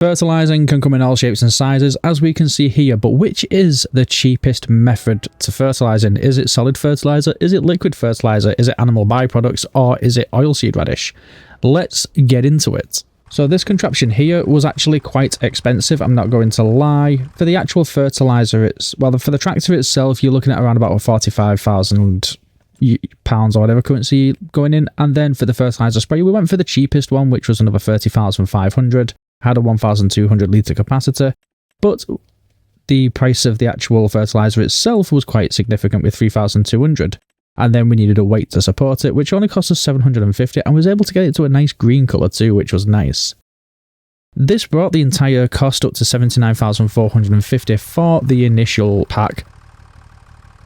Fertilizing can come in all shapes and sizes, as we can see here, but which is the cheapest method to fertilizing? Is it solid fertilizer? Is it liquid fertilizer? Is it animal byproducts? Or is it oilseed radish? Let's get into it. So this contraption here was actually quite expensive, I'm not going to lie. For the actual fertilizer, for the tractor itself, you're looking at around about £45,000 or whatever currency going in. And then for the fertilizer spray, we went for the cheapest one, which was another 30,500. Had a 1,200 litre capacitor, but the price of the actual fertilizer itself was quite significant with 3,200. And then we needed a weight to support it, which only cost us 750, and was able to get it to a nice green colour too, which was nice. This brought the entire cost up to 79,450 for the initial pack.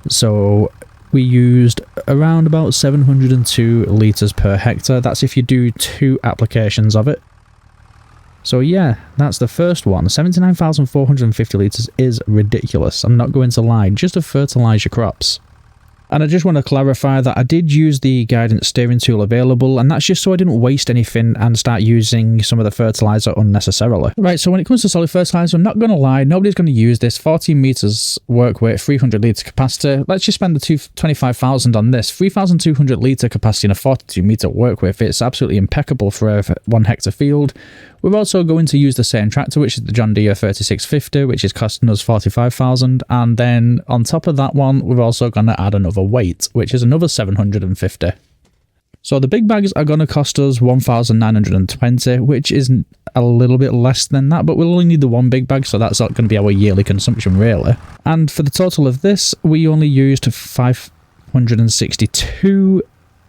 So we used around about 702 litres per hectare. That's if you do 2 applications of it. So yeah, that's the first one. 79,450 litres is ridiculous, I'm not going to lie, just to fertilise your crops. And I just want to clarify that I did use the guidance steering tool available, and that's just so I didn't waste anything and start using some of the fertiliser unnecessarily. Right, so when it comes to solid fertiliser, I'm not going to lie, nobody's going to use this. 14 metres work weight, 300 litre capacitor. Let's just spend the 25,000 on this. 3,200 litre capacity and a 42 metre work weight. It's absolutely impeccable for a 1 hectare field. We're also going to use the same tractor, which is the John Deere 3650, which is costing us 45,000. And then on top of that one, we're also going to add another weight, which is another 750. So the big bags are going to cost us 1,920, which is a little bit less than that, but we'll only need the 1 big bag, so that's not going to be our yearly consumption really. And for the total of this, we only used 562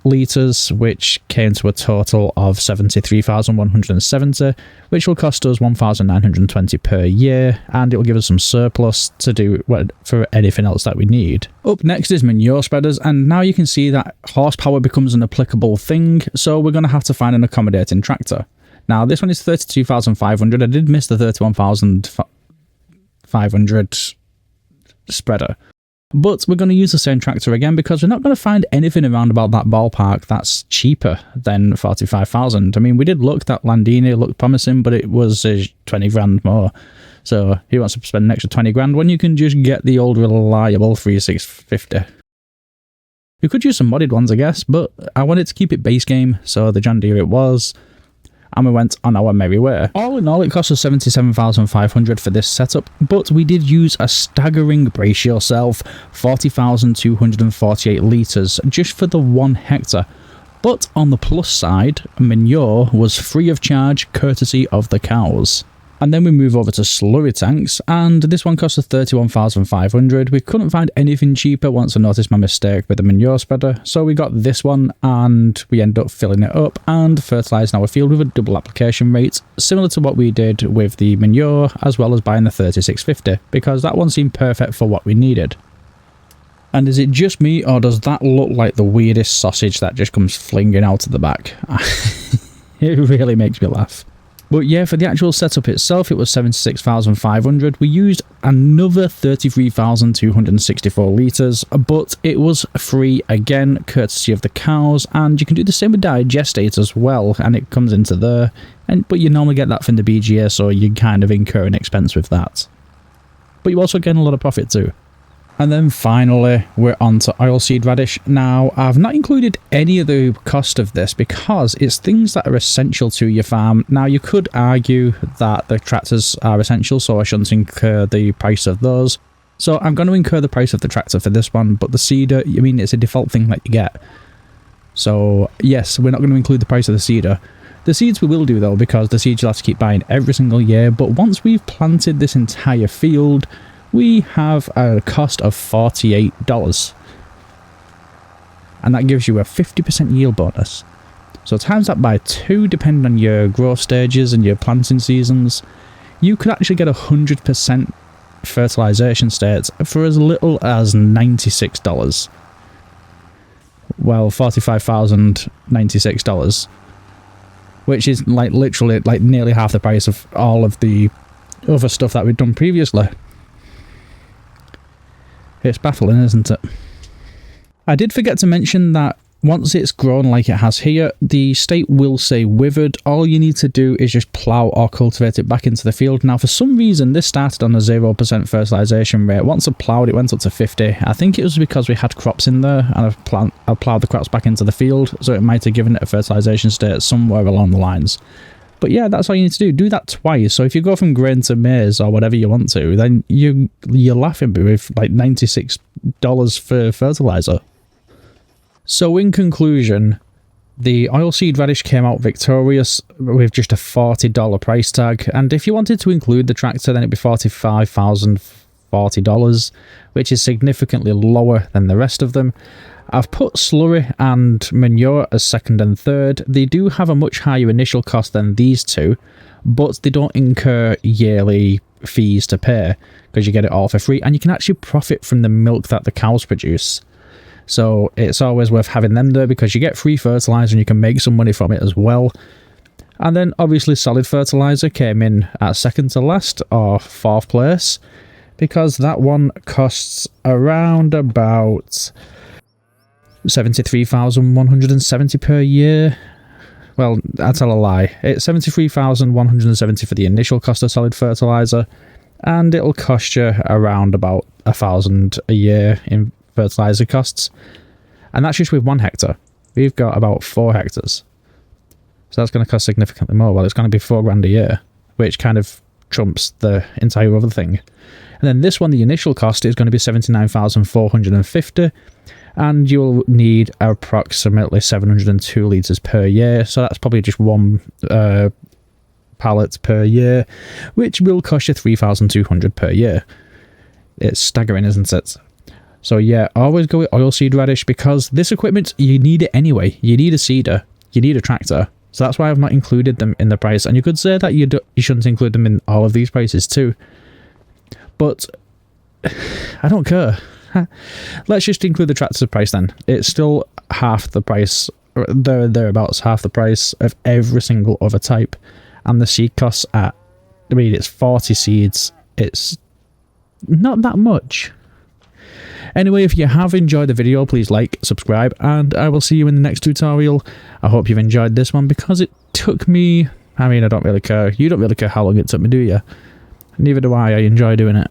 litres, which came to a total of 73,170, which will cost us 1,920 per year, and it will give us some surplus to do for anything else that we need. Up next is manure spreaders, and now you can see that horsepower becomes an applicable thing, so we're going to have to find an accommodating tractor. Now this one is 32,500, I did miss the 31,500 spreader. But we're going to use the same tractor again because we're not going to find anything around about that ballpark that's cheaper than 45,000. I mean, we did look, that Landini looked promising, but it was 20 grand more. So who wants to spend an extra 20 grand when you can just get the old reliable 3650? We could use some modded ones, I guess, but I wanted to keep it base game, so the John Deere it was. And we went on our merry way. All in all, it cost us 77,500 for this setup, but we did use a staggering, brace yourself, 40,248 litres just for the 1 hectare. But on the plus side, manure was free of charge, courtesy of the cows. And then we move over to slurry tanks, and this one cost us 31,500. We couldn't find anything cheaper once I noticed my mistake with the manure spreader, so we got this one and we end up filling it up and fertilising our field with a double application rate, similar to what we did with the manure, as well as buying the 3650, because that one seemed perfect for what we needed. And is it just me, or does that look like the weirdest sausage that just comes flinging out of the back? It really makes me laugh. But yeah, for the actual setup itself, it was 76,500. We used another 33,264 litres, but it was free again, courtesy of the cows, and you can do the same with digestate as well, and it comes into there. But you normally get that from the BGA, so you kind of incur an expense with that. But you also get a lot of profit too. And then finally, we're on to oilseed radish. Now, I've not included any of the cost of this because it's things that are essential to your farm. Now, you could argue that the tractors are essential, so I shouldn't incur the price of those. So I'm going to incur the price of the tractor for this one, but the seeder, I mean, it's a default thing that you get. So yes, we're not going to include the price of the seeder. The seeds we will do though, because the seeds you'll have to keep buying every single year, but once we've planted this entire field, we have a cost of $48. And that gives you a 50% yield bonus. So times that by 2, depending on your growth stages and your planting seasons, you could actually get 100% fertilization states for as little as $96. Well, $45,096. Which is like literally like nearly half the price of all of the other stuff that we've done previously. It's baffling, isn't it? I did forget to mention that Once it's grown like it has here, the state will say withered. All you need to do is just plough or cultivate it back into the field. Now, for some reason, this started on a 0% fertilisation rate. Once I ploughed, it went up to 50. I think it was because we had crops in there, and I ploughed the crops back into the field, so it might have given it a fertilisation state somewhere along the lines. But yeah, that's all you need to do. Do that twice. So if you go from grain to maize or whatever you want to, then you're laughing with like $96 for fertiliser. So in conclusion, the oilseed radish came out victorious with just a $40 price tag, and if you wanted to include the tractor, then it'd be $45,040, which is significantly lower than the rest of them. I've put slurry and manure as second and third. They do have a much higher initial cost than these two, but they don't incur yearly fees to pay because you get it all for free, and you can actually profit from the milk that the cows produce. So it's always worth having them there because you get free fertiliser and you can make some money from it as well. And then obviously solid fertiliser came in at second to last or fourth place because that one costs around about $73,170 per year. Well, I tell a lie. It's $73,170 for the initial cost of solid fertiliser, and it'll cost you around about $1,000 a year in fertiliser costs, and that's just with 1 hectare. We've got about 4 hectares, so that's going to cost significantly more. Well, it's going to be $4,000 a year, which kind of trumps the entire other thing. And then this one, the initial cost is going to be $79,450, and you'll need approximately 702 litres per year, so that's probably just 1 pallet per year, which will cost you $3,200 per year. It's staggering, isn't it? So yeah, always go with oilseed radish because this equipment, you need it anyway. You need a seeder, you need a tractor. So that's why I've not included them in the price. And you could say that you shouldn't include them in all of these prices too. But I don't care. Let's just include the tractor price then. It's still half the price, thereabouts half the price of every single other type. And the seed costs it's 40 seeds. It's not that much. Anyway, if you have enjoyed the video, please like, subscribe, and I will see you in the next tutorial. I hope you've enjoyed this one because it took me... I don't really care. You don't really care how long it took me, do you? Neither do I. I enjoy doing it.